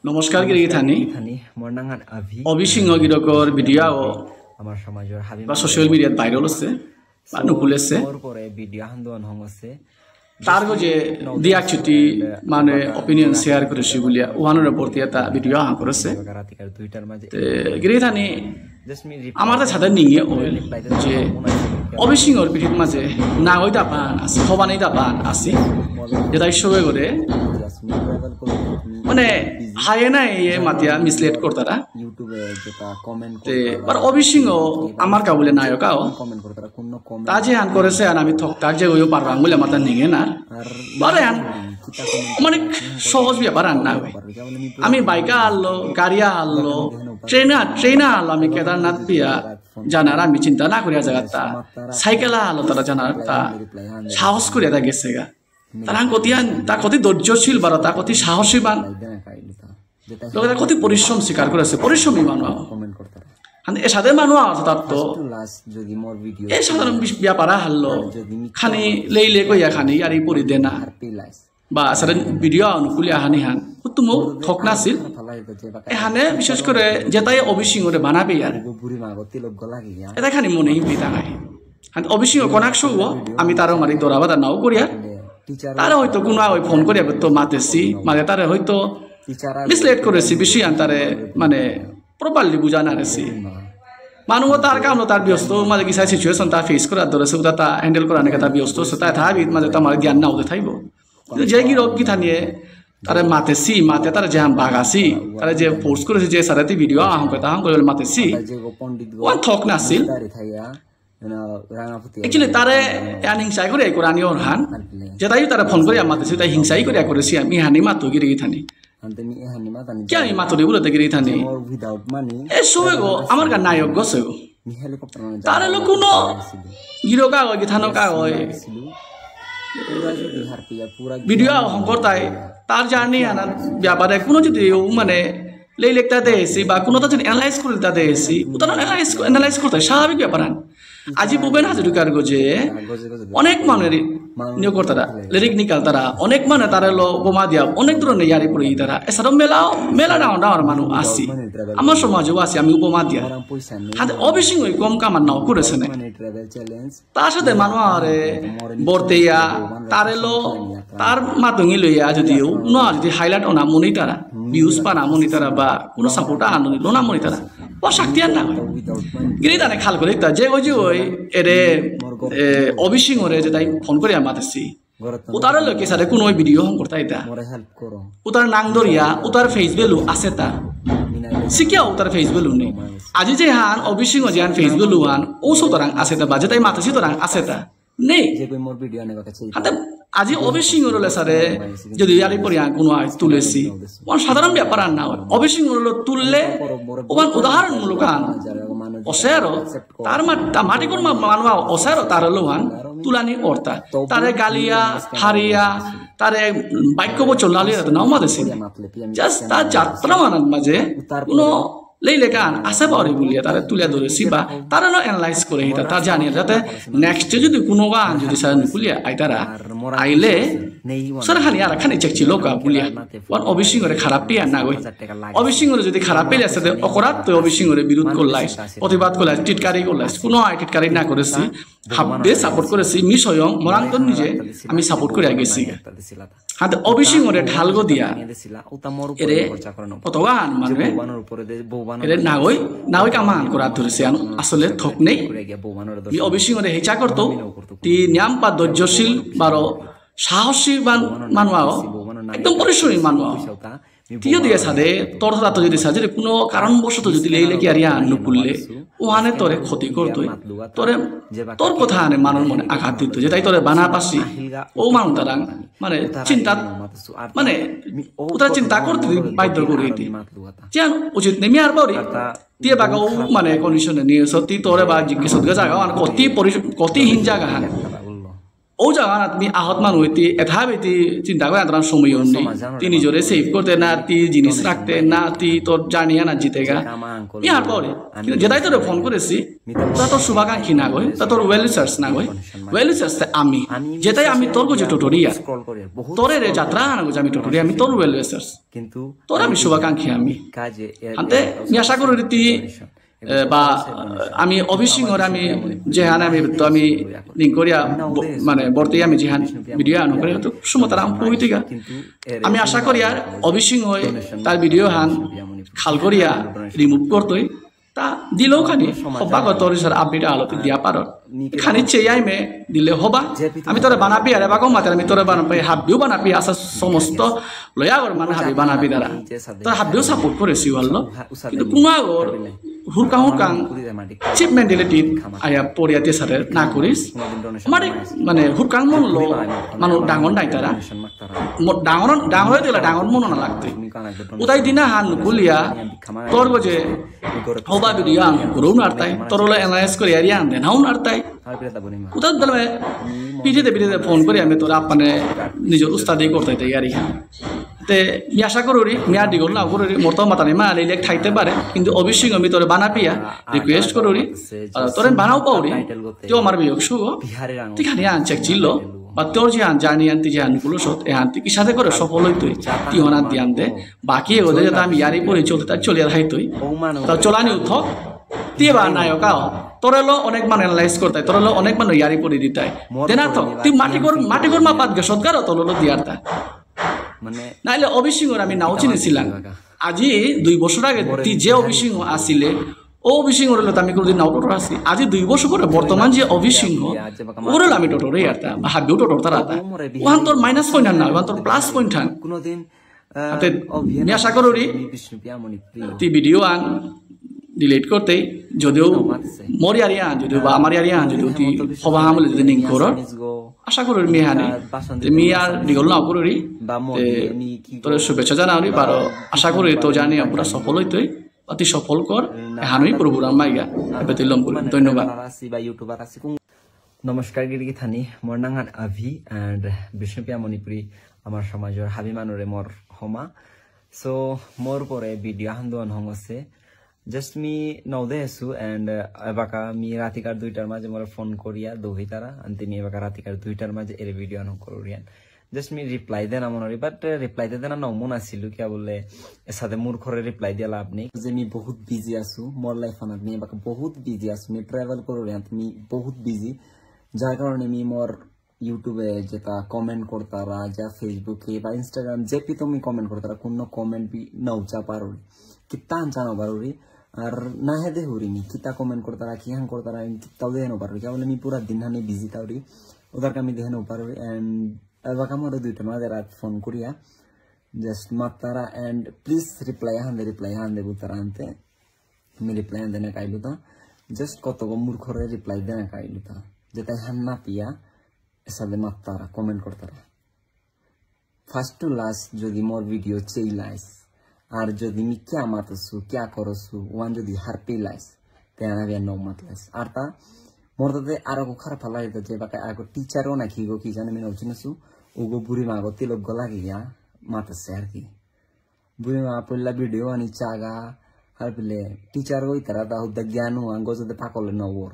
নমস্কাৰ গিৰিথানি অবিসিংহ গিৰকৰ ভিডিঅ' আমাৰ সমাজৰ বা ছ'চিয়েল মিডিয়াত ভাইৰেল হৈছে বা নুকুলেছে ভিডিঅ' হান্দোৱান হং আছে তাৰ গজে দিয়া ছুটি মানে অপিনিয়ন শেয়ার করেছি বলিয়া ওয়ানোর প্রতি এটা ভিডিও আহা করেছে গিরিথানি আমার সাথে নিয়ে ওইল যে অবিসিংহর পিঠিত মাঝে না ওই দাপান আছে হবানাই দাপান আছে যেটা সবে করে মানে হায়ে না এ মাতিয়া মিসলেট করতারা ইউটিউবে যেটা কমেন্ট আর অবিসিংহ আমার কা বলে নায়কাও কমেন্ট করতারা কোন কমেন্ট তা যে হান করেছে আর আমি থকতাক যে ওই পারবাং বলে মাথা নিঙে না বারে হান মানে সহজ ব্যাপার আর না আমি বাইকা আনলো গাড়িয়া আনলো ট্রেনা আনলো আমি কেদারনাথ পিয়া জানার আমি চিন্তা না করিয়া জায়গাটা সাইকেলা আলো তারা জানার তা সাহস করিয়া তা গেছে গা তারা কতিয়ান তা কত ধৈর্যশীল বারো তা কত সাহসীবান লোকেরা কত পরিশ্রম স্বীকার করেছে পরিশ্রমী মানুষ এ সাথে মানুষ আছে তার তো এই সাধারণ ব্যাপারা হারলো খানি লেইলে কইয়া খানি আর এই পরি দেনা বা সারা ভিডিও অনুকূলে আহানি হান তুমো ঠক নাছিল এখানে বিশেষ করে যেটাই অবিসিংহরে বানাবে আর এটা খানি মনে পিতা নাই অবিসিংহ কনাকশ আমি তারও মারি দৌড়াবা নাও করিয়া তারা হয়তো কোনো ওই ফোন করিয়া তো মাতেছি মানে তারা হয়তো মিসলেট করেছি বেশি আন তারে মানে প্রপারলি বুঝা না রেছি মানুষ তার কাম তার ব্যস্ত মাঝে কিছু সিচুয়েশন তা ফেস করার ধরেছে ওটা তা হ্যান্ডেল করার নাকি তা ব্যস্ত তাই থাকবি মাঝে তোমার জ্ঞান না হতে থাকবো যে গিরক কি থানিয়ে তারা মাতেছি মাতে তারা যে বাগাছি তারা যে ফোর্স করেছে যে সারাতে ভিডিও আহম কথা আহম করে মাতেছি ওয়ান থক নাছিল একচুয়ালি তারে এন হিংসাই করে কোরআনি ওর হান যেটাই তারা ফোন করে মাতেছি তাই হিংসাই করে করেছি আমি হানি মাতো গিরে গিথানি क्या ये मातो देबुला ते गिरी थानी ए सोए गो আমার গা নায়ক গছে গো তারে লোক কোন গিরো কা গো গিথানো কা গো ভিডিও হংকরতাই তার জার্নি আনা ব্যাপারে কোনো যদি মানে লেই লেখতা দেছি বা কোনো যদি অ্যানালাইজ করে দিতা দেছি উতানো অ্যানালাইজ করতে স্বাভাবিক ব্যাপার আজি ভূপেন হাজরিকার গজে অনেক মানের নিয়োগ করতারা লিরিক নিকাল তারা অনেক মানে তারা লো বোমা দিয়া অনেক ধরনের ইয়ারি পড়ি তারা এছাড়াও মেলা ডাঙর মানুষ আসি আমার সমাজেও আসি আমি উপমা দিয়া হাতে অবিসিংহ কম কামান নাও করেছে না তার সাথে মানুষ আরে বর্তেয়া তারে লো তার মাতঙ্গি লইয়া যদিও ন যদি হাইলাইট ওনা মনি তারা ভিউজ পানা মনি তারা বা কোনো সাপোর্ট আনো নিল না মনি তারা ও শক্তি আর না গিরি তানে খাল করে যে ওই যে ওই এরে অবিসিংহরে যে তাই ফোন করে মাতেছি উতারে লোকে সাথে কোনো ভিডিও হং করতে এটা উতার নাং দরিয়া উতার ফেস ভ্যালু আছে তা শিখিয়া উতার ফেস ভ্যালু নেই আজি যে হান অবিসিংহ যে হান ফেস ভ্যালু হান ও সুতরাং আছে তা বা যে তাই মাতেছি তোরাং আছে তা নেই আজি অবিসিংহর সারে যদি ইয়ারি পরিয়া কোনো তুলেছি সাধারণ ব্যাপার আর না অবিসিংহর তুললে ওখান উদাহরণমূলক আন অসেরো তার মাটি কোন মানুষ অসেরো তার লোহান তুলানি অর্থা তারে গালিয়া হারিয়া তারে বাক্য বচন লালিয়া নাও মাদেছি জাস্ট তার যাত্রা মানার মাঝে কোনো লেইলে গান আসে পারে বলিয়া তারা তুলে ধরেছি বা তারা অ্যানালাইজ করে এটা তা জানিয়ে যাতে নেক্সট যদি কোনো গান যদি স্যার খুলিয়া আইতারা আইলে স্যার খানি আর খানি চেকছি লোকা বলিয়া ওয়ান অবিসিংহরে খারাপ পেয়ে না গই অবিসিংহরে যদি খারাপ পেলে আসে অপরাধ তো অবিসিংহরে বিরোধ করলাইস প্রতিবাদ করলাইস টিটকারি করলাইস কোনো টিটকারি না করেছি ভাববে সাপোর্ট করেছি মিশয়ং মরান্তর নিজে আমি সাপোর্ট করে গেছি হাতে অবিসিংহরে ঢালগো দিয়া এরে কতগান মানে এরে নাগই কামান করা ধরেছে আসলে থক নেই অবিসিংহরে হেচা করতো তি নিয়াম পা ধৈর্যশীল বারো সাহসীবান মানুষ একদম পরিশ্রমী মানুষ তিও দিয়ে সাদে তোর তো যদি সাজে কোনো কারণবশত যদি লেই লেগে আর ইয়া নুকুললে ওহানে তোরে ক্ষতি করতোই তোরে তোর কথা আনে মানুষ মনে আঘাত দিত যে তাই তোরে বানা পাসি ও মানুষ তারা মানে চিন্তা মানে ওরা চিন্তা করতে বাধ্য করে যেন উচিত নেমে আর পরে দিয়ে বাগা ও মানে কন্ডিশনে নিয়ে সত্যি তোরে বা জিজ্ঞেস জায়গা কতি হিন জায়গা ও জায়গা তুমি আহত মানুষ হইতে এথা বেতি চিন্তা করে এত সময় নেই তুই নিজরে সেভ করতে না তুই জিনিস রাখতে না তুই তোর জানিয়া না জিতে গা ইয়ার পরে কিন্তু যেটাই তোরে ফোন করেছি তা তোর শুভাকাঙ্ক্ষী না গই তা তোর ওয়েল রিসার্চ না গই ওয়েল রিসার্চ আমি যেটাই আমি তোর যে টোটোরিয়া তোরে রে যাত্রা না গো আমি টোটোরিয়া আমি তোর ওয়েল রিসার্চ কিন্তু তোর আমি শুভাকাঙ্ক্ষী আমি আনতে আমি আশা করি তুই বা আমি অবিসিংহরে আমি যেহান আমি লিঙ্ক করিয়া মানে বর্তে আমি যেহান ভিডিও আনো করে তো সুমতার আম পইতিকা আমি আশা করি আর অবিসিংহ তার ভিডিও হান খাল করিয়া রিমুভ করতই তা দিলেও খানি হবা তোর আপডেট আলোতে দিয়া পারো খানি চেয়াই মে দিলে হবা আমি তোরে বানাবি আরে বাকো মাতার আমি তোরে বানাবি হাবিও বানাবি আসা সমস্ত লয়া গর মানে হাবি বানাবি দ্বারা তোর হাবিও সাপোর্ট করেছি হলো কিন্তু কুমাগর হুরকাং হুরকাং চিপ মেন্টালিটি আয়া পড়িয়াতে সারে না করিস মানে হুরকাং মন লো মানুষ ডাঙর নাই তারা ডাঙর ডাঙর হয়ে দিলে ডাঙর মন না লাগতে উদাই দিনা হান গুলিয়া তোর গজে হবা ভিডিও আন করু নারতাই তোর হলো এনালাইজ করে এরিয়া আন দেন হাউন নারতাই উদার দলে পিঠিতে ফোন করে আমি তোর আপনে নিজের উস্তাদি করতে তাই আর তে মি আশা করি মিয়া দিগল না করি মতো মাতানি মা আলে খাইতে পারে কিন্তু অবশ্যই আমি তোরে বানাপিয়া রিকোয়েস্ট করি তোরে বানাও পাউরি তো আমার বিয়োগ শুভ তুই খানি আনচেক ছিল বা তোর যে জানি আনতি যে আনগুলো সত এ আনতি কি সাথে করে সফল হইতই তুই অনার দিয়ে আনতে বাকি এগোতে যাতে আমি ইয়ারি পরে চলতে তার চলিয়া হাইতই তা চলানি উঠক দিয়ে বা নায়কাও তোরেলো অনেক মান এনালাইজ করতে তোরেলো অনেক মান ইয়ারি পরে দিতাই দেনা তো তুই মাটি কর মা পাত গে সৎকার তোরলো দিয়ারতা মানে নাইলে অবিসিংহর আমি নাও চিনেছিলাম আজি 2 বছর আগে তুই যে অবিসিংহ আসিলে ও অবিসিংহ হলো আমি কোনদিন নাও টোটো আসি আজি 2 বছর পরে বর্তমান যে অবিসিংহ ওরল আমি টোটোরে আরতা বা হাবিও টোটো তারা ওখান তোর মাইনাস পয়েন্ট না ওখান তোর প্লাস পয়েন্ট হান কোনদিন আমি আশা করি তুই ভিডিও আন ডিলিট করতে যদিও মোর ইয়ারিয়া যদিও বা আমার ইয়ারিয়া যদিও তুই হবা আমলে যদি নিং কর আশা করি মেহানি মি আর দিগল না করি তোর শুভেচ্ছা জানাওনি বারো আশা করি তো জানি পুরা সফল হইতই অতি সফল কর হানুই প্রভুরাম মাইগা এবে তুই লম করি ধন্যবাদ নমস্কার গিরিগি থানি মোর নাম আভি এন্ড বিষ্ণুপ্রিয়া মণিপুরী আমার সমাজের হাবি মানুরে মোর হমা সো মোর পরে ভিডিও আন্দোলন হংছে জাস্ট মি নৌদে আছো এন্ড এবাকা মি রাতিকার 2টার মাঝে মোর ফোন করিয়া দহি তারা আন্তিনি এবাকা রাতিকার 2টার মাঝে এর ভিডিও আনো করিয়ান জাস্ট মি রিপ্লাই দেন আমনরি বাট রিপ্লাই দেন না মন আছিল কি বলে সাথে মূর্খরে রিপ্লাই দিয়া লাভ নেই যে মি বহুত বিজি আছো মোর লাইফ আনাত মি এবাকা বহুত বিজি আছো মি ট্রাভেল করিয়ান মি বহুত বিজি যার কারণে মি মোর ইউটিউবে যেটা কমেন্ট করতারা যা ফেসবুকে বা ইনস্টাগ্রাম যে পি তুমি কমেন্ট করতারা কোনো কমেন্ট বি নৌচা পারোরি কিতা আনচানো পারোরি আর না হেদে হরিনি কিতা কমেন্ট করতারা কি হাং করতারা কিতাও দেনো পারোরি কেবল আমি পুরা দিন হানি বিজি তাওরি ওদের আমি দেনো পারোরি এন্ড এবাকা মোর 2টা মাঝে রাত ফোন করিয়া জাস্ট মাতারা এন্ড প্লিজ রিপ্লাই হান্দে বুতারা আনতে আমি রিপ্লাই দেনে কাইলু তা জাস্ট কত মূর্খরে রিপ্লাই দেনে কাইলু তা যেটা হান্না পিয়া সাথে মাতারা কমেন্ট করতারা ফার্স্ট টু লাস্ট যদি মোর ভিডিও চেইলাইস আর যদি মি ক্যা মাতসু ক্যা করসু ওয়ান যদি হারপি লাইস তেনা বিয়া নো মাতলাইস আর তা মোর তাতে আরো খারাপ লাগে যে বাকা আগো টিচারও নাকি গো কি জানে মি নচিনসু ওগো বুড়ি মাগো তিলক গলা গিয়া মাতছে আর কি বুড়ি মা পল্লা ভিডিও আনি চাগা আর বলে টিচার ওই তারা দা হুদা জ্ঞানু আঙ্গো যদি পাকলে নওর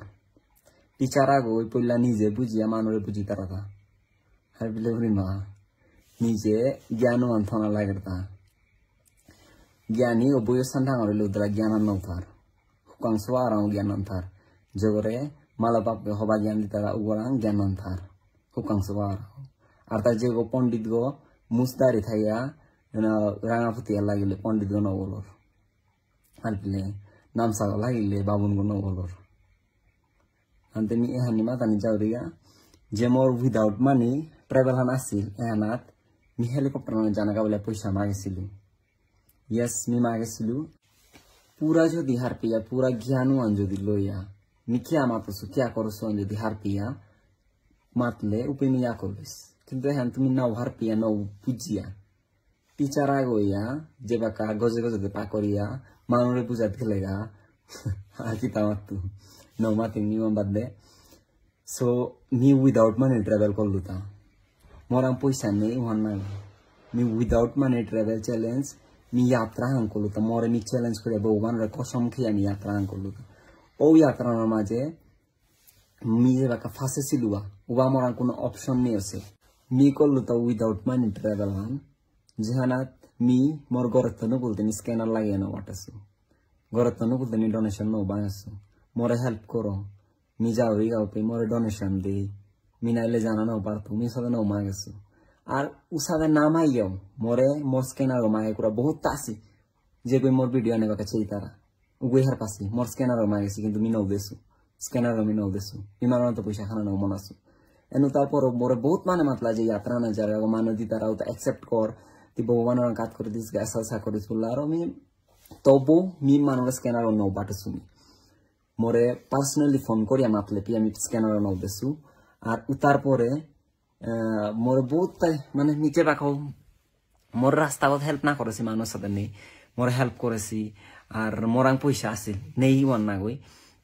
টিচার আগো ওই পল্লা নিজে বুঝিয়া মানুরে বুঝি তারা তা আর বলে বুড়ি মা নিজে জ্ঞানু আনথনা লাগে তা জ্ঞানী ও বইয়ের সান্ধাঙর লুদ্রা জ্ঞান নৌথার হুকাং সোয়ারাং জ্ঞান আনথার জগরে মালাপাপকে হবা জ্ঞান দিতারা উগরাং জ্ঞান আনথার হুকাং সোয়ার আর তার যে পণ্ডিত গো মুস্তারি থাইয়া রাঙাফুতিয়া লাগিলে পণ্ডিত গো নবলর আর পিলে নামসা লাগিলে বাবুন গো নবলর আনতে মি এহানি মাতানি যাওরিয়া যে মোর উইদাউট মানি ট্রাভেল হান আসিল এহানাত মি হেলিকপ্টার জানাগা বলে পয়সা মাগেছিল यस मी मागेছিলু পুরা যদি হারপিয়া পুরা জ্ঞানও আন যদি লইয়া মিকিয়া মাতসু কিয়া করছু আন যদি হারপিয়া মাতলে উপিনিয়া করলিস কিন্তু এখন তুমি নাও হারপিয়া নাও বুঝিয়া টিচারা গইয়া যে বাকা গজে গজে পাকরিয়া মানুরে বুঝাতে গেলেগা আর কি তামাতু নাও মাতি নিয়ম বাদ দে So me without money travel kollu ta morang paisa nei wanna me without money travel challenge mi yatra han kollu ta more mi challenge kore bogwan ra kosam khiya mi yatra han kollu ta o yatra na maje mi baka fase siluwa uba morang kono option nei ase mi kollu ta without money travel han jahanat mi mor gorotno bolte mi scanner lagaya na watasu gorotno bolte mi donation no banasu more help koro mi jawi ga pe more donation de mi naile jana no partu mi sada no magasu আর উসাদে নামাইও মোরে মোর scanner মাগে কুরা বহুত তাসি যে কই more video নেবা কাছে ইতারা উগুই হার পাসি মোর scanner মাগেছি কিন্তু me নও দেসু scanner me নও দেসু ইমারন তো পয়সা খানা নও মনাসু এনু তারপর মোরে বহুত মানে মাতলা যে যাত্রা না যারা মানে দি তারা তো অ্যাকসেপ্ট কর তি ভগবানের কাজ করে দিস গাসা করে সুলা আর আমি তবু মি মানর স্ক্যানার নও বাটসু মি মোরে পার্সোনালি ফোন করিয়া মাতলে পি আমি স্ক্যানার নও দেসু আর উতার পরে মোর বহুত মানে নিচে রাখো মোর রাস্তা হেল্প না করেছি মানুষ সাথে নেই মোর হেল্প করেছি আর মোরাং পয়সা আসিল নেই ওয়ান না গই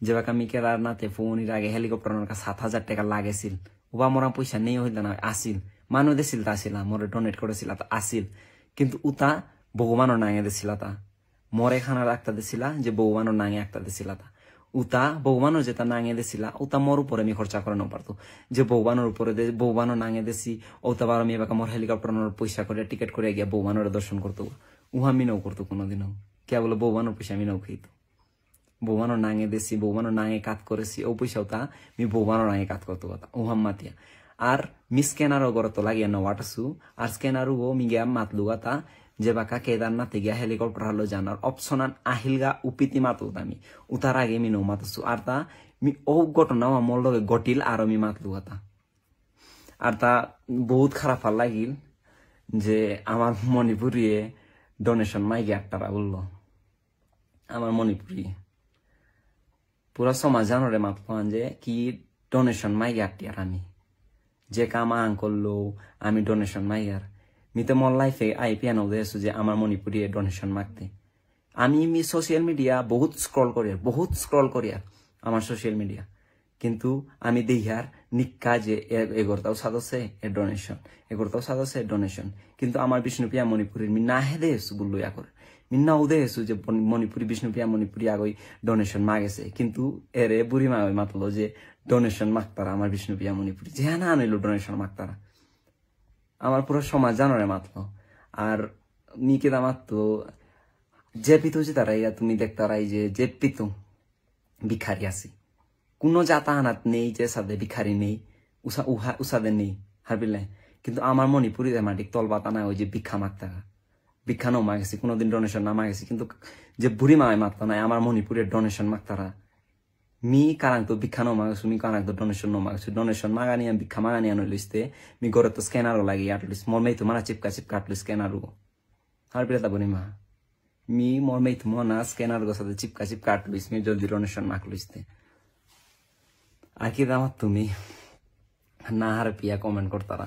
যে বাকা আমি কেদারনাথে ফোনের আগে হেলিকপ্টারের কাছে 7,000 টাকা লাগেছিল ওবা মোরাং পয়সা নেই হইল না আসিল মানুষ দিছিল তা আসিল মোরে ডোনেট করেছিল তা আসিল কিন্তু উতা ভগবানের নাঙে দিছিল তা মোরে খানা রাখতে দিছিল যে ভগবানের নাঙে একটা দিছিল তা উতা ভগবানের যেটা নাঙে দিছিল উতা মোর উপরে আমি খরচা করে পারতো যে ভগবানের উপরে ভগবানের নাঙে দিছি ওটা বার আমি এবার মোর হেলিকপ্টারের পয়সা করে টিকিট করে গিয়া ভগবানের দর্শন করতো উহা আমি নও করতো কোনোদিনও কে বলে ভগবানের পয়সা আমি নও খাইতো ভগবানের নাঙে দিছি ভগবানের নাঙে কাজ করেছি ও পয়সা ওটা আমি ভগবানের নাঙে কাজ করতো কথা উহাম মাতিয়া আর মি স্ক্যানারও গড়তো লাগিয়া নওয়াটাছু আর স্ক্যানারও মি গিয়া মাতলু কথা যে বাকা কেদারনাথে গিয়া হেলিকপ্টার হলো জানার অপশনাল আহিলগা উপিতি মাতো আমি উতার আগে মি নৌ মাতছু আর তা মি ও ঘটনা আমার লগে ঘটিল আর আমি মাতলু কথা আর তা বহুত খারাপ লাগিল যে আমার মণিপুরিয়ে ডোনেশন মাইগে একটা বললো আমার মণিপুরি পুরা সমাজ জানরে মাতলো যে কি ডোনেশন মাইগে আটটি আর আমি যে কাম আং করলো আমি ডোনেশন মাইগার মিতে মোর লাইফে আই পিয়ানো দেছো যে আমার মণিপুরি ডোনেশন মাগতে আমি মি সোশ্যাল মিডিয়া বহুত স্ক্রল করিয়া আমার সোশ্যাল মিডিয়া কিন্তু আমি দেখার নিকা যে এগরতাও সাদছে এ ডোনেশন এগরতাও সাদছে ডোনেশন কিন্তু আমার বিষ্ণুপ্রিয়া মণিপুরীর মি না হেদেছো বললো ইয়াকর মি নাও দেছো যে মণিপুরি বিষ্ণুপ্রিয়া মণিপুরি আগই ডোনেশন মাগেছে কিন্তু এরে বুড়ি মা মাতলো যে ডোনেশন মাগতারা আমার বিষ্ণুপ্রিয়া মণিপুরি যে না আনইলো ডোনেশন মাগতারা আমার পুরো সমাজ জানরে মাতলো আর মি কেদা মাততো যে পিতো যে তারাইয়া তুমি দেখতারাই যে পিতো ভিখারি আছি কোনো জাতা আনাত নেই যে সাদে ভিখারি নেই উসাদে নেই হারবিল্লাই কিন্তু আমার মণিপুরি মাটিক তলবাতা না ওই যে ভিক্ষা মাগতারা ভিক্ষা নাও মাগেছি কোনোদিন ডোনেশন না মাগেছি কিন্তু যে বুড়ি মায় মাগতো না আমার মণিপুরের ডোনেশন মাগতারা মি কারাং তো ভিক্ষা নাও মাগেছো মি কারাং তো ডোনেশন নাও মাগেছো ডোনেশন মাগানি ভিক্ষা মাগানি আনো লইতে মি ঘরে তো স্ক্যানারও লাগি আটলিস মোর মেই তো মারা চিপকা আটলো স্ক্যানারও হারবিলা তা বনি মা মি মোর মেই তো মনা স্ক্যানার গো সাথে চিপকা আটলিস মি জলদি ডোনেশন মাগ লইতে আর কি দামাত তুমি না হার পিয়া কমেন্ট করতারা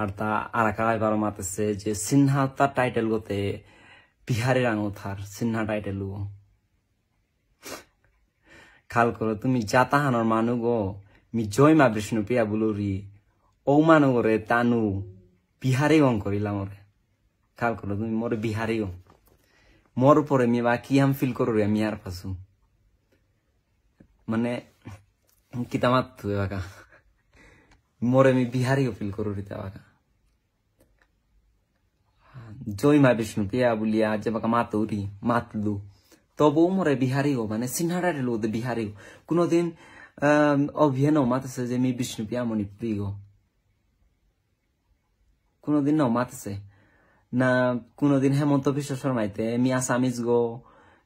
আর তা আর কাই বারো মাতেছে যে সিনহা তার টাইটেল গোতে বিহারের আঙো থার সিনহা টাইটেল খাল করো তুমি জাতাহানোর মানু গো মি জয় মা বিষ্ণু পিয়া বুলুরি ও মানু রে তানু বিহারে গং করিলাম ওরে খাল করো তুমি মোর বিহারে গং মোর উপরে মি বা কি আম ফিল করো রে আমি আর পাসু মানে কিতা মাত বাকা মোরে মি বিহারিও ফিল করো রে বাকা জয় মা বিষ্ণু পিয়া বুলিয়া যে বাকা মাতৌরি মাতলু তবু মোরে বিহারিও মানে সিনহাটা রেলো বিহারিও কোনোদিন অভিয়ানও মাতেছে যে মি বিষ্ণু পিয়া মণিপুরি গো কোনোদিন নাও মাতেছে না কোনোদিন হেমন্ত বিশ্ব শর্মাইতে মি আসামিজ গো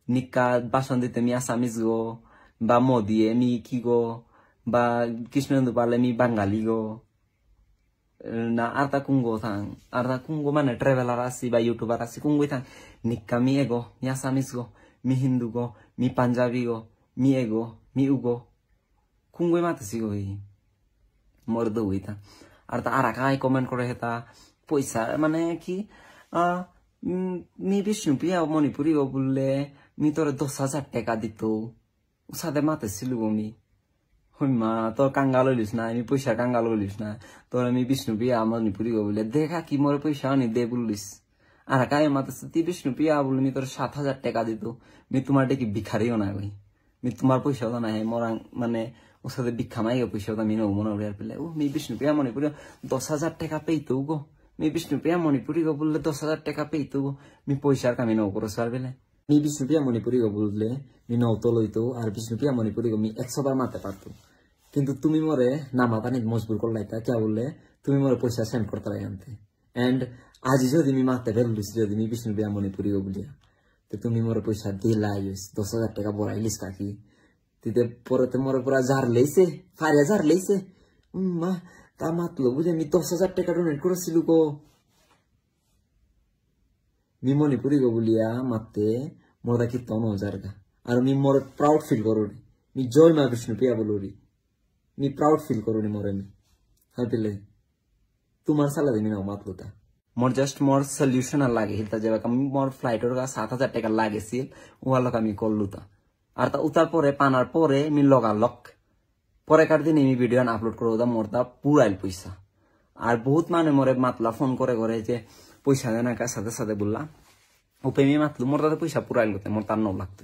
নিকা বাসন দিতে মি আসামিজ গো বা মোদিয়ে মি কি গো বা কৃষ্ণেন্দু পালে মি বাঙালি গো না আর তা কুঙ্গো থাং আর তা কুঙ্গো মানে ট্রাভেলার আসি বা ইউটিউবার আসি কুঙ্গোই থাং নিকা মি এগো মি আসামিজ গো মি হিন্দু গো মি পাঞ্জাবি গো মি এগো মি উগো কুঙ্গোই মাতেছি গো মোর দৌই থা আর তা আর কাই কমেন্ট করে হেতা পয়সা মানে কি মি বিষ্ণু পিয়া মণিপুরি গো বললে মি তোর 10,000 টাকা দিত সাথে মাতেছিল গো মি হুইমা তোর কাঙ্গাল হইলিস না আমি পয়সা কাঙ্গাল হইলিস না তোর আমি বিষ্ণুপ্রিয়া মণিপুরি গো বলে দেখা কি মোর পয়সা আনি দে বললিস আর কায় মাতাছে তুই বিষ্ণুপ্রিয়া বলে মি তোর 7,000 টাকা দিত মি তোমার কি ভিখারিও না ভাই মি তোমার পয়সাও না মোর মানে ওর সাথে ভিক্ষা মাইগে পয়সাও আমি নেবো মনে হলে পেলে ও মি বিষ্ণুপ্রিয়া মণিপুরি 10,000 টাকা পেইতো গো মি বিষ্ণুপ্রিয়া মণিপুরি গো বললে 10,000 টাকা পেইতো গো মি পয়সার কামি নেবো করো স্যার বেলে মি বিষ্ণুপ্রিয়া মণিপুরি গো বললে মি নৌতো লইতো আর বিষ্ণুপ্রিয়া মণিপুরি গো মি 100 বার মারতে পারতো কিন্তু তুমি মরে নামাতানি মজবুর করলাইতা কে বললে তুমি মরে পয়সা সেন্ড করতে আনতে এন্ড আজ যদি আমি মারতে ফেললিস যদি আমি বিষ্ণুপ্রিয়া মণিপুরি গো বলিয়া তো তুমি মরে পয়সা দিলাইস 10,000 টাকা বড়াইলিস কাকি তিতে পরে মরে পুরা ঝাড় লেইছে ফারিয়া ঝাড় লেইছে মা তা মাতলো বুঝে আমি 10,000 টাকা ডোনেট করেছিল গো মি মণিপুরি গো বলিয়া মারতে মোরা কি 10,000 গা আর আমি মোর প্রাউড ফিল করুনি মি জয় মা বিষ্ণুপ্রিয়া বলুরি মি প্রাউড ফিল করুনি মোরে মি হ্যাঁ পেলে তোমার সালা দিনি না মাতলো তা মোর জাস্ট মোর সলিউশন আর লাগে হিলতা যাবে আমি মোর ফ্লাইটের গা 7,000 টাকা লাগেছিল ওয়ালক আমি করলু তা আর তা উতার পরে পানার পরে মি লগালক পরে কার দিন আমি ভিডিও আপলোড করে ওটা মোর তা পুরাইল পয়সা আর বহুত মানে মোরে মাতলা ফোন করে করে যে পয়সা দেয় না কার সাথে সাথে বললাম ওপে মি মাতলো মোর তাতে পয়সা পুরাইল করতে মোর তার 9 লাগতো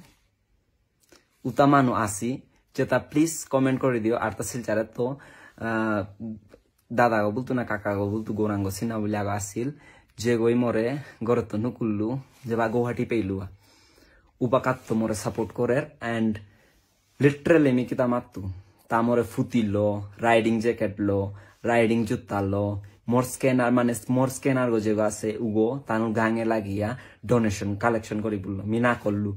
উতা মানু আসি যেটা প্লিজ কমেন্ট করে দিও আর তা শিলচারে তো দাদা গো বলতো না কাকা গো বলতো গৌরাঙ্গ সিনা বলে আগে আসিল যে গই মরে গড়ে তো নুকুল্লু যে বা গৌহাটি পেইলু উপাকাত তো মরে সাপোর্ট করে এন্ড লিটারেলি মি কিতা মাতু তা মরে ফুতিলো রাইডিং জ্যাকেট লো রাইডিং জুতা লো মোর স্ক্যানার মানে মোর স্ক্যানার গো যে আছে উগো তানু গাঙে লাগিয়া ডোনেশন কালেকশন করি বললো মি না করলু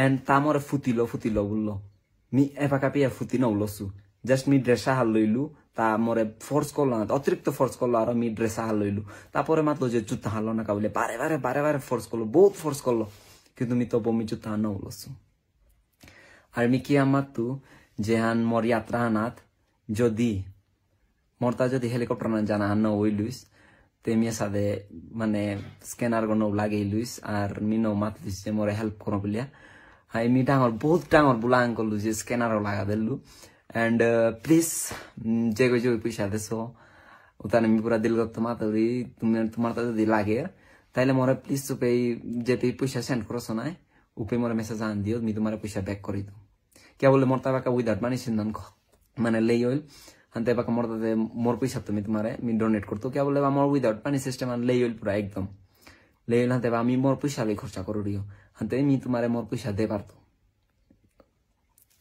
এন্ড তা মরে ফুতিলো বললো মি এফা কাপিয়া ফুতি নলসু জাস্ট মি ড্রেসা হাল লইলু তা মরে ফোর্স করলো না অতিরিক্ত ফোর্স করলো আর মি ড্রেসা হাল লইলু তারপরে মাতলো যে জুতা হালো না কাবলে বারে ফোর্স করলো বহুত ফোর্স করলো কিন্তু মি তো মি জুতা হান নলসু আর মি কি আমাতু যে হান মোর যাত্রা হানাত যদি মোরতা যদি হেলিকপ্টার না জানা হান ওইলুইস তেমিয়া সাথে মানে স্ক্যানার গো লাগেই লুইস আর মি নো মাতলিস যে মোরে হেল্প করো বলিয়া হাই মি ডাঙর বহুত ডাঙর বুলাং করলু যে স্ক্যানারও লাগা দিলু এন্ড প্লিজ যে পয়সা দেছো ওখানে আমি পুরা দিল করতে মাতরি তুমি তোমার তো যদি লাগে তাইলে মোরে প্লিজ চুপে যে পয়সা সেন্ড করছো না উপে মোরে মেসেজ আন দিও আমি তোমার পয়সা ব্যাক করি দিও কে বলে মোর তাবাকা উইদাউট মানি সিন্দান মানে লেই হইল হাতে বাকা মোর তাতে মোর পয়সা তুমি তোমারে আমি ডোনেট করতো কে বলে আমার উইদাউট মানি সিস্টেম আর লেই হইল পুরা একদম লেই হইল হাতে আমি মোর পয়সা লই খরচা করো দিও হাতে আমি তোমারে মোর পয়সা দে পারতো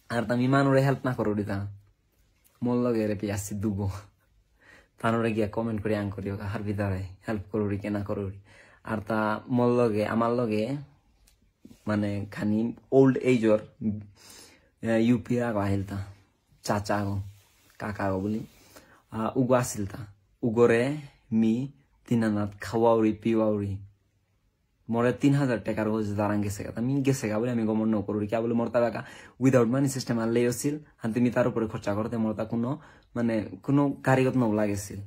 আর তুমি মানুরে হেল্প না করো দিতা মোর লগে রে পিয়াসি দুগো তানোরে গিয়া কমেন্ট করে আং করিও হার ভিতরে হেল্প করুরি কেনা করুরি আর তা মোর লগে আমার লগে মানে খানি ওল্ড এজর ইউপি আগো আহিলতা চাচা গো কাকা গো বলি উগো আসিলতা উগরে মি 3,000 খাওয়াউরি পিওয়াউরি মোরে 3,000 টাকার হচ্ছে দাঁড়ান গেছে আমি গেছে বলে আমি গমন ন করি কে বলে মোর টাকা উইদাউট মানি সিস্টেম আনলে আসছিল আর তুমি তার উপরে খরচা করতে মোর তা কোনো মানে কোনো কারিগত নও লাগেছিল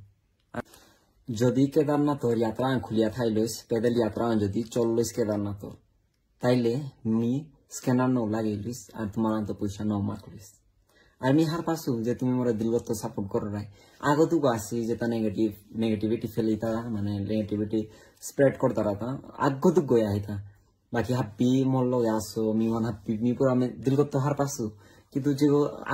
যদি কেদারনাথর যাত্রা খুলিয়া থাইলইস পেদল যাত্রা যদি চললইস কেদারনাথর তাইলে মি স্ক্যানার নও লাগিলিস আর তোমার তো পয়সা নও মাকলিস আর মি হার পাসু যে তুমি মোরে দিলগত সাপোর্ট করো রাই আগত আসি যে তা নেগেটিভিটি ফেলিতা মানে নেগেটিভিটি স্প্রেড করতা রাতা আগত গয়া হইতা বাকি হাপ্পি মোর লগে আসো মি ওয়ান হাপ্পি মি পুরা আমি দিলগত হার পাসু কিন্তু যে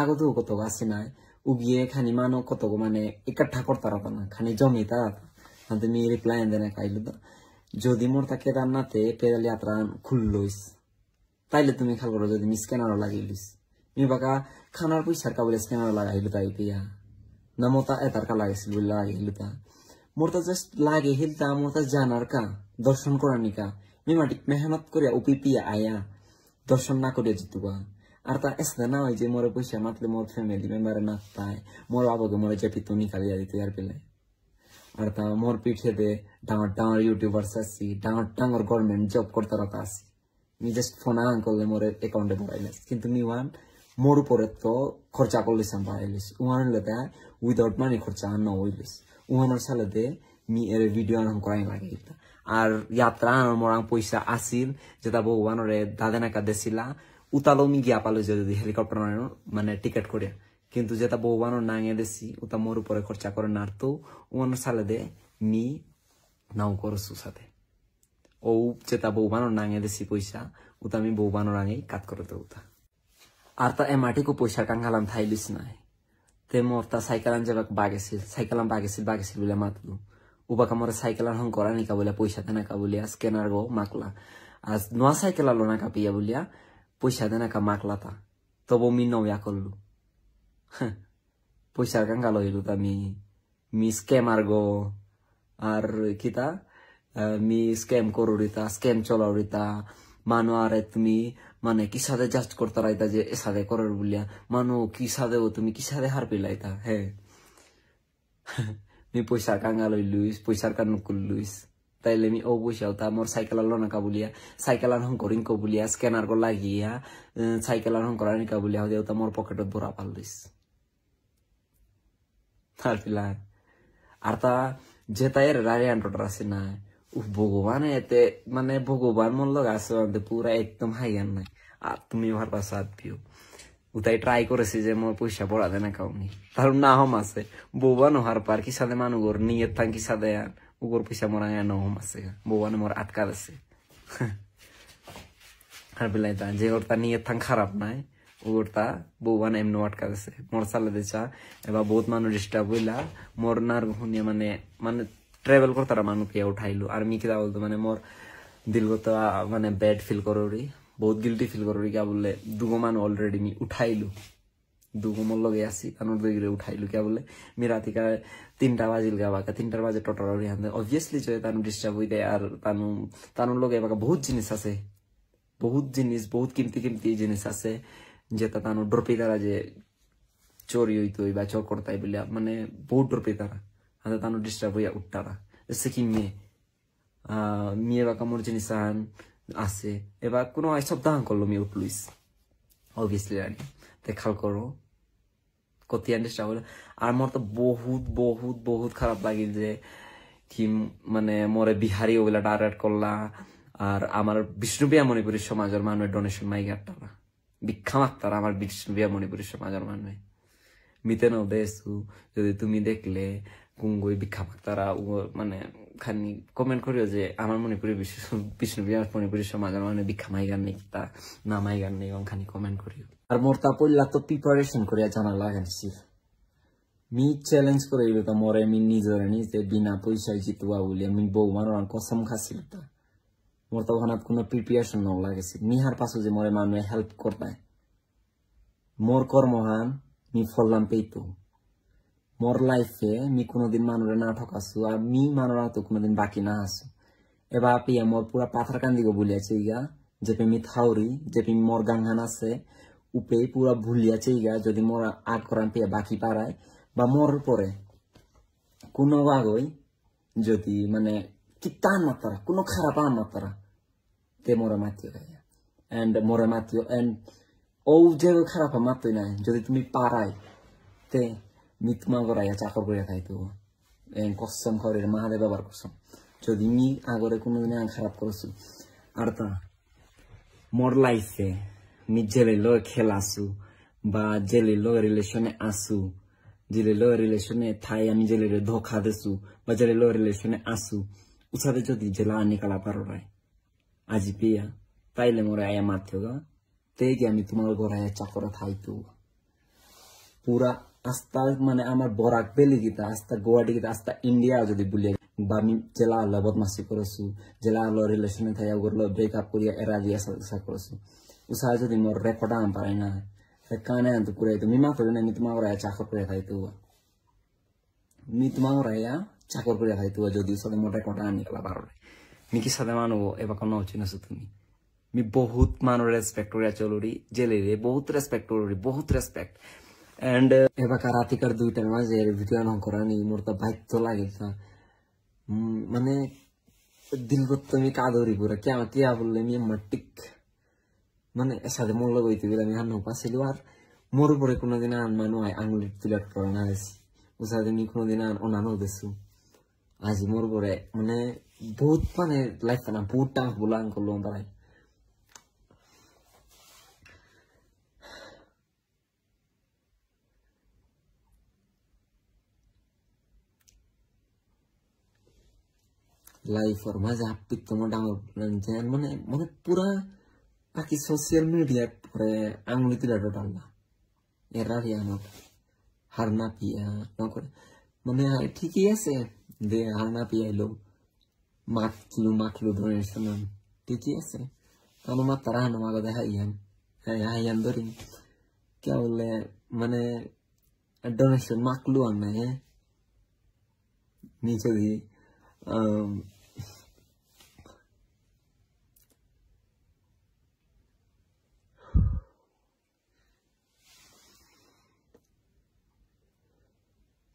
আগত কত আসে নাই উগিয়ে খানি মানো কত মানে ইকট্ঠা করতা রাতা না খানি জমিতা রাতা মি রিপ্লাই দেনা খাইলো যদি মোর তা কেদারনাথে পেদল যাত্রা খুললইস তাইলে তুমি খাল করো যদি মি স্ক্যানার লাগিলিস মি বাকা খানার পয়সার কাবলে স্ক্যানার লাগাইলো তাই পিয়া না মোতা এতার কা লাগাইছিল লাগাইলো তা মোর তা জাস্ট লাগে হিলতা মোর তা জানার কা দর্শন করানি কা মি মাটি মেহনত করিয়া উপি পিয়া আয়া দর্শন না করিয়া জিতুবা আর তা এসে না হয় যে মোর পয়সা মাতলে মোর ফ্যামিলি মেম্বার না পায় মোর বাবাকে মোরে চেপি তুমি কালিয়া দিতে আর পেলে আর তা মোর পিঠে দে ডাঙর ইউটিউবার্স আসি ডাঙর গভর্নমেন্ট জব করতে রাতা আসি মি জাস্ট ফোন আন করলে মোর অ্যাকাউন্টে পড়াইলিস কিন্তু মি ওয়ান মোর উপরে তো খরচা করলিস পাইলিস উহান লেতে উইদাউট মানি খরচা আন হইলিস উহানোর সালেতে মি এর ভিডিও আন করাই লাগে আর যাত্রা আনার মোর পয়সা আসিল যেটা ভগবানরে দাদে নাকা দেছিলা উতালো মি গিয়া পালো যদি হেলিকপ্টার মানে টিকেট করে কিন্তু যেটা বউ বানো নাঙে দেছি ওটা মোর উপরে খরচা করে না তো ওনার সালে দে মি নাও করছু সাথে ও যেটা বউ বানো নাঙে দেছি পয়সা ওটা আমি বউ বানোর আগেই কাট করে দেবো আর তা এমাটিকো পয়সার কাঙ্গালাম থাইলিস নাই তে মোর তা সাইকেলান যাবে বাগেছিল বলে মাতলু উবাকা মোরে সাইকেলান হং করা নিকা বলে পয়সা দেনা কা বলিয়া স্ক্যানার গো মাকলা আজ নোয়া সাইকেল আলো না কাপিয়া বলিয়া পয়সা দেনা কা মাকলা তা তবু মি নয়া করলু পয়সার কাঙ্গাল হইলু তা মি স্ক্যামার গো আর কিতা মি স্ক্যাম করুরিতা স্ক্যাম চলাউরিতা মানো আরে তুমি মানে কি সাথে জাস্ট করতে রাইতা যে এ সাথে করার বলিয়া মানো কি সাথে তুমি কি সাথে হার পেলাইতা হ্যাঁ মি পয়সার কাঙ্গাল হইলুইস পয়সার কান্নু করলুইস তাইলে মি ও পয়সা তা মোর সাইকেল আলো না কা বলিয়া সাইকেল আর হং করিন কো বলিয়া স্ক্যানার গো লাগিয়া সাইকেল আর হং করানি কা বলিয়া দেও তা মোর পকেটত ভরা পারলুইস তার পিলা আর তা যেতায়ের রারে আন্টোটার আছে না ভগবান এতে মানে ভগবান মন লগ আছে পুরা একদম হাইয়ান নাই আর তুমি ওর পাশে হাত পিও উতাই ট্রাই করেছি যে মোর পয়সা পড়া দেনা কাউনি তার না হম আছে বৌবান হার পার কি সাথে মানুগর নিয়ে থাকি সাথে উগর পয়সা মোরা নহম আছে বৌবান মোর আটকা আছে আর বেলাই তা যে ওর তা নিয়ে থাং খারাপ নাই ওর তা বৌবান এমনি আটকা আছে মোর চালে দেছা এবার বহুত মানুষ ডিস্টার্ব হইলা মোর নার শুনিয়া মানে মানে ট্রাভেল করতারা মানুষ কে উঠাইলো আর মি কিতা বলতো মানে মোর দিলগত মানে ব্যাড ফিল করি বহুত গিল্টি ফিল করি কে বললে দুগো মান অলরেডি মি উঠাইলো দুগো মোর লগে আসি তানোর দুইগুলো উঠাইলো কে বলে মি রাতিকা 3টা বাজিল গা বাকা 3টার বাজে টটরারি হান্দে অবভিয়াসলি যদি তানু ডিস্টার্ব হই দেয় আর তানুর লগে বাকা বহুত জিনিস আছে বহুত কিমতি জিনিস আছে যেটা তানু ড্রপি তারা যে চোরি হইতো বা চোর করতাই বলে মানে বহুত ড্রপি তারা হাতে তানু ডিস্টার্ব হইয়া উঠতারা এসে কি মেয়ে বাকা মোর জিনিস আছে এবার কোনো সপ্তাহ করলো মেয়ে উঠলুইস অবভিয়াসলি রানি দেখাল করো কতিয়ান ডিস্টার্ব হলো আর মোর তো বহুত খারাপ লাগিল যে কি মানে মোরে বিহারি ওগুলা টার্গেট করলা আর আমার বিষ্ণুপ্রিয়া মণিপুরী সমাজের মানুষ ডোনেশন মাইগারটারা ভিক্ষা মাগতারা আমার বিষ্ণুপ্রিয়া মণিপুরী সমাজের মানুষ মিতে নাও দেশু যদি তুমি দেখলে কুঙ্গই ভিক্ষা মাগতারা মানে খানি কমেন্ট করিও যে আমার মণিপুরী বিষ্ণুপ্রিয়া মণিপুরী সমাজের মানে ভিক্ষা মাইগার নেই তা না মাইগার নেই খানি কমেন্ট করিও আর মোর তা পড়লা তো প্রিপারেশন করিয়া জানা লাগাইছি মি চ্যালেঞ্জ করে তো মরে মি নিজরে নিজে বিনা পয়সায় জিতবা বলি আমি বউ মারার কসম খাসিল তা মোর তো ওখানে কোনো প্রিপারেশন ন লাগেছে মিহার পাশে যে মরে মানুষ হেল্প করতায় মোর কর্মহান মি ফললাম পেইতো মোর লাইফে মি কোনোদিন মানুষের না ঠকাছু আর মি মানুষরা তো কোনোদিন বাকি না আসু এবার পিয়া মোর পুরা পাথার কান্দিকে বলিয়াছে ইগা যেপে মি থাউরি যেপে মোর গাঙ্গান আছে উপে পুরা ভুলিয়াছে ইগা যদি মোর আগ করান পেয়ে বাকি পারায় বা মোর পরে কোনো আগই যদি মানে কি টান মাত্রা কোনো খারাপ আন মাত্রা তে মোরে মাতিও এন্ড মোরে মাতিও এন্ড ও যে খারাপ মাতই নাই যদি তুমি পারাই তে মি তোমার গড়াইয়া চাকর করিয়া খাইতো কসম করে মাহাদে ব্যবহার করছো যদি মি আগরে কোনোদিন খারাপ করছো আর তা মোর লাইফে মি জেলে লো খেলাছু বা জেলে লো রিলেশনে আসু জেলে লো রিলেশনে থাই আমি জেলে ধোকা দেছু বা জেলে লো রিলেশনে আসু উসাদে যদি জেলা নিকালা পারো রায় আজি পিয়া তাইলে মোরে আয়া মাথিও গা তে কি আমি তোমার গড়াইয়া চাকরা থাইতো পুরা আস্তা মানে আমার বরাক বেলি গীতা আস্তা গোয়াটি গীতা আস্তা ইন্ডিয়া যদি বলিয়া বা আমি জেলা আল্লাহ বদমাসি করেছু জেলা আল্লাহ রিলেশনে থাই ব্রেকআপ করিয়া এরা দিয়া সাথে করেছু উসা যদি মোর রেকর্ড আম পারে না কানে আনতো পুরে তুমি মা করে না আমি তোমার গড়াইয়া চাকর করে খাইতো মি তোমার গড়াইয়া চাকর করে খাইতো যদি সাথে মোর রেকর্ড আনি কলা পারো মি কি সাথে মানব এবার কোনো চিনেছো তুমি মি বহুত মানুষ রেসপেক্ট করিয়া চলুরি জেলে রে বহুত রেসপেক্ট করি বহুত রেসপেক্ট এন্ড এবার রাতিকার 2টার মাঝে ভিডিও অন করানি মোর তো বাইক তো লাগে মানে দিল করতে আমি কাদরি পুরা কে বললে আমি মাটিক মানে সাথে মোর লগ হইতে গেলে আমি হান্ন পাচ্ছিল আর মোর উপরে কোনোদিন আন মানুষ আঙুলি তুলাট করে না গেছি ও সাথে আমি কোনোদিন অনানো গেছু আজি মোর উপরে মানে বহুত মানে লাইফ না বহুত টাফ বলা করলো তারাই লাইফ আর মাঝে হাপ্পিক তোমার ডাঙর যেন মানে মানে পুরা বাকি সোশ্যাল মিডিয়া পরে আঙুলি তুলে টোটাল এরা রিয়ানো হারনা পিয়া নকরে মানে ঠিকই আছে দে হারনা পিয়াইলো মাখলু ধরে শুনাম ঠিকই আছে কারণ মা তারা হানো মাগো দেখাইয়ান হাইয়ান ধরি কে বললে মানে ডোনেশন মাখলু আর না হ্যাঁ নিচে দি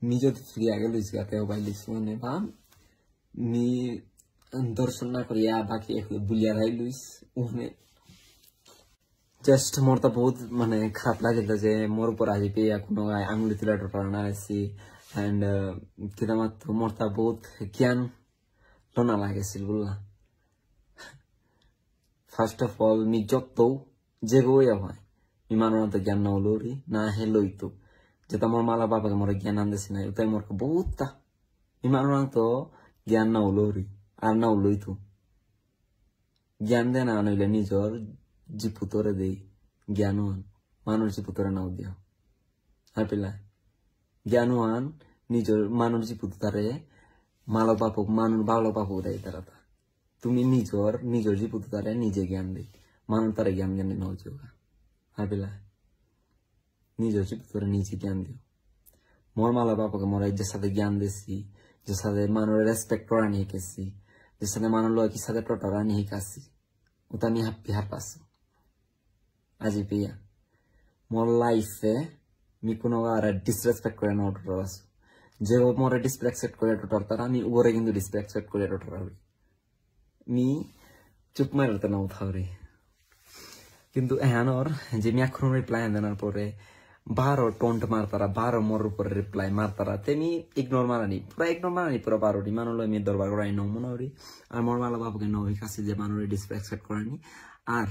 নিজে ফ্রি আগে লইছি গাতে মোবাইল লইছি মানে বা নি দর্শন না করিয়া বাকি বুলিয়া রাই লইস ওখানে জাস্ট মোর তো বহুত মানে খারাপ লাগিল যে মোর উপর আজি পেয়ে কোনো আঙুলি তুলা টোটাল না আসি এন্ড কিনা মাত্র মোর তা বহুত জ্ঞান লোনা লাগেছিল বললা ফার্স্ট অফ অল মি যত যে গোয়া হয় ইমানো তো জ্ঞান না হলোরি না হেলইতো যেটা মোর মালা বাবাকে মোর জ্ঞান আনতেছি না ওটাই মোর বহুত ইমানো তো জ্ঞান না হলোরি আর না হলোইতো জ্ঞান দে না নইলে নিজর জিপুতরে দেই জ্ঞানওয়ান মানুষ জিপুতরে নাও দিও আর পেলা জ্ঞানওয়ান নিজর মানুষ জিপুতারে মালো পাপক মানুষ ভালো পাপক দেয় তারা তুমি নিজর জিপুতারে নিজে জ্ঞান দেই মানুষ তারে জ্ঞান জ্ঞান নাও যোগা আর পেলা নিজর জিপুতরে নিজে জ্ঞান দিও মোর মালো পাপকে মোর যে সাথে জ্ঞান দিছি যে সাথে মানুষের রেসপেক্ট করা নিয়ে গেছি যে সাথে মানুষ লোক কি সাথে টটরা নিয়ে কাছি ওটা আমি হাপ্পি হার পাস আজি পেয়া মোর লাইফে মি কোনো আর ডিসরেসপেক্ট করে না টোটাল আছো যে মোর ডিসরেসপেক্ট করে টোটাল তারা আমি ওরে কিন্তু ডিসরেসপেক্ট করে টোটাল হই মি চুপ মারতে না উঠাও রে কিন্তু এহানোর যে মি এখন রিপ্লাই দেনার পরে 12 टोंट मारतारा 12 मोर ऊपर रिप्लाई मारतारा तेमी इग्नोर मारानी पूरा 12 मानलो मी दरबार कराई नो मनोरी আর মোর মালা বাবুকে নই কাছে যে মানুরে ডিসরেসপেক্ট করানি আর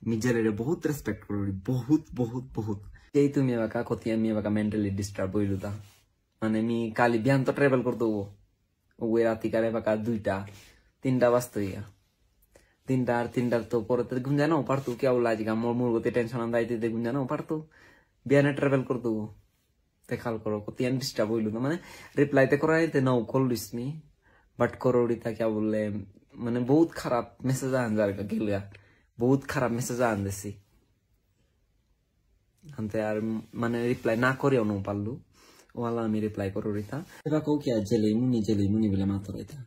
নিজেরে বহুত রেসপেক্ট করি বহুত বহুত বহুত এই তুমি বাকা কতি আমি বাকা মেন্টালি ডিস্টার্ব হইলুতা মানে মি কালি বিয়ান তো ট্রাভেল করতে ওই রাতি কারে বাকা 2টা 3টা বাজতো ইয়া 3টার তো পরে তো ঘুম জানো পারতো কেউ লাজিকা মোর মুরগতে টেনশন আন্দাইতে ঘুম জানো পারতো বিয়ানে ট্রাভেল করতো দেখাল করো কতিয়ান ডিস্টার্ব হইল না মানে রিপ্লাইতে করাইতে নাও কল দিসনি বাট করোড়ি তা কে বললে মানে বহুত খারাপ মেসেজ আন যার গেলিয়া বহুত খারাপ মেসেজ আন দিছি আনতে আর মানে রিপ্লাই না করেও নো পারলু ওয়ালা আমি রিপ্লাই করোড়ি তা এবা কও কি জেলে মুনি বলে মাতরাইতা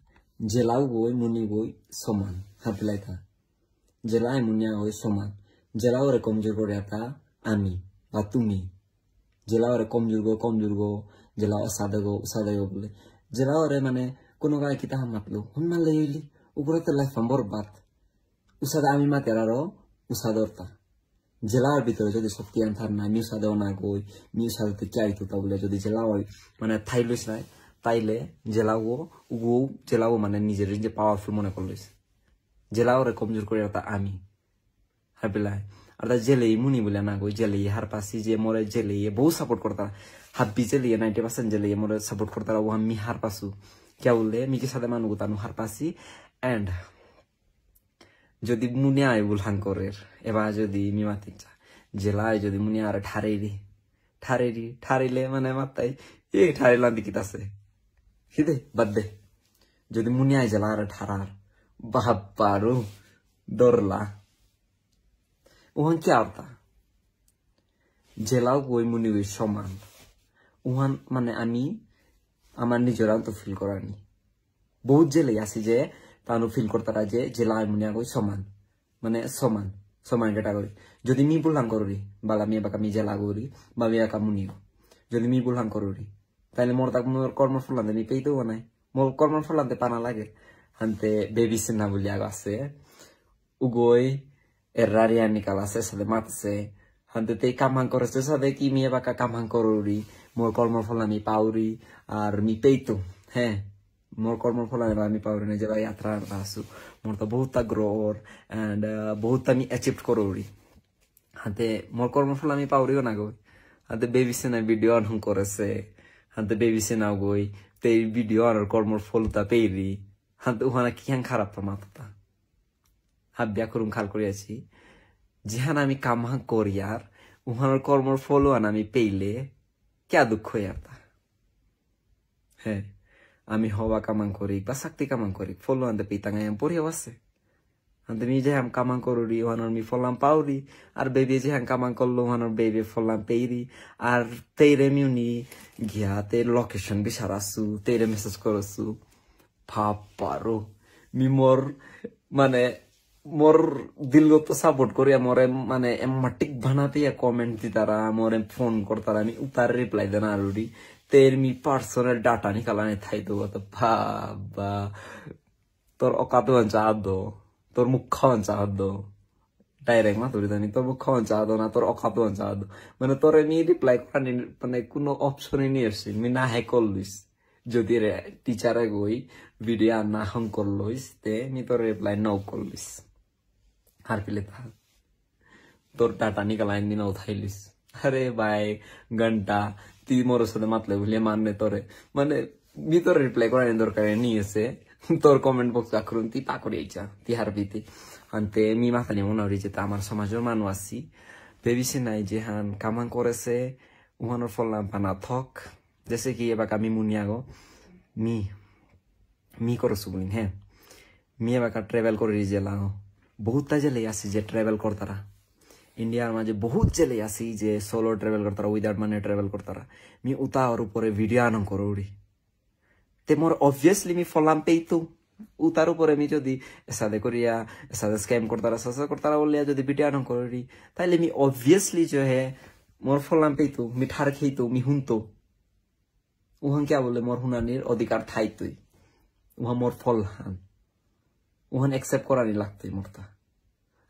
জেলাও বই মুনি বই সমান হাবলাইতা জেলায় মুনিয়া হই সমান জেলাও রে কমজোর করে তা আমি বা তুমি জেলাওরে কমজোর জেলা অসাদে বলে জেলাওরে মানে কোনো গায়ে কিতা মাতলো হুন মারলে হইলি উপরে তো লাইফ বরবাদ উসাদে আমি মাতের আরো উসাদরতা জেলার ভিতরে যদি শক্তি আনতার না মি উসাদেও না গই মি উসাদে কে আইতো তা বলে যদি জেলাও মানে থাই লইস নাই তাইলে জেলাও মানে নিজের যে পাওয়ারফুল মনে করলিস জেলাওরে কমজোর করে তা আমি হাবিলাই আর জেলে মুনি বলে না গো জেলে হার পাশি যে মোরে জেলে বহু সাপোর্ট করতা হাব্বি জেলে 90% জেলে মোরে সাপোর্ট করতা ও আমি হার পাসু কে বললে মিকে সাথে মানু গুতানু হার পাসি এন্ড যদি মুনি আই বুলহান করের এবার যদি মিমাতি জেলায় যদি মুনি আর ঠারেরি মানে মাতাই এ ঠারেলাম দিকিতাছে হিদে বাদ দে যদি মুনি আই জেলা আর ঠারার বাপ্পারু দরলা ওহান কি আওতা জেলাও বই মুনি ওই সমান ওহান মানে আমি আমার নিজেরাও তো ফিল করানি বহুত জেলে আসি যে তানো ফিল করতারা যে জেলা মুনিয়া কই সমান মানে সমান ক্যাটাগরি যদি মি বললাম করি বালা মি বাকা মি জেলা করি বা মি একা মুনিও যদি মি বললাম করি তাইলে মোর তাক মোর কর্মফলান্তে মি পেইতেও নাই মোর কর্মফলান্তে পানা লাগে হানতে বেবি সিনা বলি আগ আছে উগই erraria nikalase sade matse hante te kamang koreste sade ki mi baka kamang koruri mor kormor folami pauri ar mi peito he mor kormor folami mi pauri ne jeba yatra rasu mor to bahut growor and bahut mi achieve koruri hante mor kormor folami pauri na go hante baby sena video on korese hante baby sena goi te video ar kormor folta peiri হাত উহানা কি hang খারাপ তো মাথা হাব্যা করুম খাল করিয়াছি যেহান আমি কামা করি আর উহানোর কর্মর ফল আমি পেইলে কে দুঃখ তা হ্যাঁ আমি হওয়া কামাং করি বা শক্তি কামাং করি ফল আনতে পিতাঙ্গাই পড়িয়াও আছে আনতে মি যে হাম কামাং করি উহানোর মি ফলাম পাউরি আর বেবি যে হাম কামাং করলো উহানোর বেবি ফলাম পেইরি আর তেরে মিউনি গিয়া তে লোকেশন বিচারাছু তেরে মেসেজ করছু ভাব পারো মি মোর মানে মোর দিলগত সাপোর্ট করিয়া মোরে মানে এমাটিক বানাতে কমেন্ট দিতারা মোরে ফোন করতারা আমি উতার রিপ্লাই দেনা আরুরি তের মি পার্সোনাল ডাটা নিকালানে থাই দেবো তো ভাবা তোর অকাত চাহাদ দো তোর মুখ খাওয়ান চাহাদ দো ডাইরেক্ট মা তোর জানি তোর মুখ খাওয়ান চাহাদ না তোর অকাত চাহাদ মানে তোর মি রিপ্লাই করা মানে কোনো অপশনই নিয়ে আসছি মি না হ্যাঁ করলিস যদি রে টিচারে গই ভিডিও না হং করলিস তে মি তোর রিপ্লাই নাও করলিস আর পিলে তোর ডাটা নিকালাই দিন উঠাইলিস আরে ভাই ঘন্টা তুই মোর সাথে মাতলে ভুলিয়ে মানবে তোরে মানে ভিতরে রিপ্লাই করার দরকার নিয়েছে তোর কমেন্ট বক্স আখরুন তুই পা করে আইছা তুই হারবিতি আনতে মি মাথা নিয়ে মনে হরি যে আমার সমাজের মানুষ আছি ভেবিছে নাই যে হান কামান করেছে উহানোর ফললাম পানা থক জেসে কি এবার আমি মুনিয়াগো মি করছো বলিন হ্যাঁ মি এবার ট্রাভেল করে জেলা বহুতটা জেলে আসি যে ট্রাভেল করতারা ইন্ডিয়ার মাঝে বহুত জেলে আসি যে সোলো ট্রাভেল করতারা উইদাউট মানে ট্রাভেল করতারা মি উতার উপরে ভিডিও আনং করুড়ি তে মোর অবভিয়াসলি মি ফলাম পেইতো উতার উপরে মি যদি এসাদে করিয়া এসাদে স্ক্যাম করতারা সাসা করতারা বলিয়া যদি ভিডিও আনং করুড়ি তাইলে মি অবভিয়াসলি যে হে মোর ফলাম পেইতো মি ঠার খেইতো মি হুনতো উহান কে বলে মোর হুনানির অধিকার থাইতই উহা মোর ফল হান উহান একসেপ্ট করানি লাগতোই মোরতা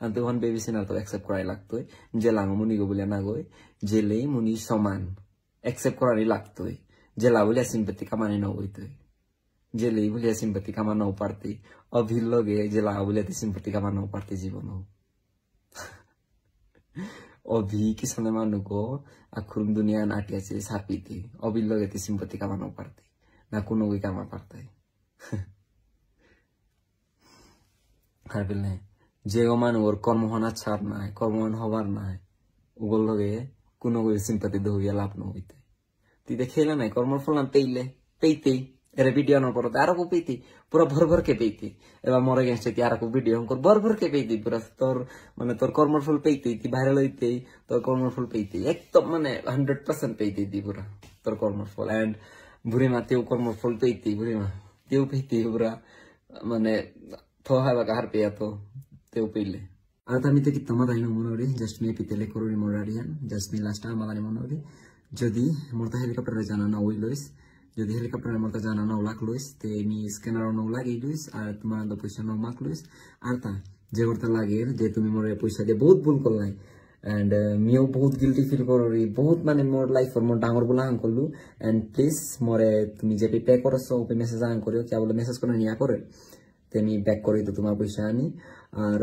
আনতে উহান বেবি সিনার তো একসেপ্ট করাই লাগতোই জেলাং মুনি গো বলে না গই জেলেই মুনি সমান একসেপ্ট করানি লাগতোই জেলা বলে সিম্পতি কামানি ন হইতোই জেলেই বলে সিম্পতি কামানো পারতি অভিল লগে জেলা বলে সিম্পতি কামানো পারতি জীবন অভি কিসানে মানুকো আখুরুম দুনিয়া নাটি আছে সাপিতি অভিল লগে সিম্পতি কামানো পারতি না কোনো গই কামা পারতাই আর বললে যে মানুষ ওর কর্মহনা ছাড় নাই কর্মহন হবার নাই ওগুলো লগে কোনো সিম্পাতি দহিয়া লাভ ন হইতে তুই দেখেলে নাই কর্মর ফল পেইলে পেইতেই এর ভিডিও আনার পর আরো পেইতি পুরা ভর কে পেইতি এবার মরে গেছে তুই আরো ভিডিও ভর কে পেইতি পুরা তোর মানে তোর কর্মর ফল পেইতেই তুই ভাইরাল হইতেই তোর কর্মর ফল পেইতেই একদম মানে 100% পেইতেই দি পুরা তোর কর্মর ফল এন্ড বুড়িমা তেও কর্মর ফল পেইতেই বুড়িমা তেও পেইতেই পুরা মানে থোহাবা কাহার পেয়া তো তেও পেইলে আর আমি তো কি তোমার আইনো মনোরি জাস্ট মি পিতেলে করুরি মোরারিয়ান জাস্ট মি লাস্ট টাইম আমারে মনোরি যদি মোরতা হেলিকপ্টারে জানা না ওই লইস যদি হেলিকপ্টারে মোরতা জানা না লাখ লইস তে মি স্ক্যানার ন লাগি লইস আর তোমার দ পয়সা ন মাক লইস আর তা যে করতে লাগে যে তুমি মোরে পয়সা দিয়ে বহুত ভুল করলাই এন্ড মিও বহুত গিল্টি ফিল করি বহুত মানে মোর লাইফ মোর ডাঙর বলা হাং করলু এন্ড প্লিজ মোরে তুমি যে পে করছো ওপে মেসেজ আং করিও কে বলে মেসেজ করে নিয়া করে তেমি ব্যাক করে তো তোমার পয়সা আনি আর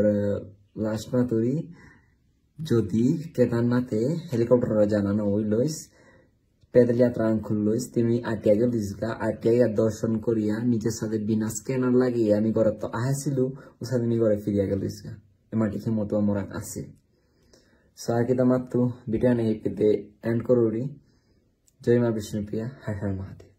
লাস্ট না তুই যদি কেদারনাথে হেলিকপ্টারে জানানো ওই লইস पैदल यात्रा खुल्लोइस तिमी आटिया गेलिसका आटिया दर्शन करिया निजेर साथे बिना स्क्यानार লাগিয়ে আমি ঘরত তো আহাছিলু ওসাথে নি ঘরে ফিরিয়া গেলিসকা এমাটি কি মতো মোরা আছে সাকিতা মাত্তু ভিডিও নেই পেতে এন্ড করুরি জয় মা বিষ্ণুপ্রিয়া হর হর মহাদেব।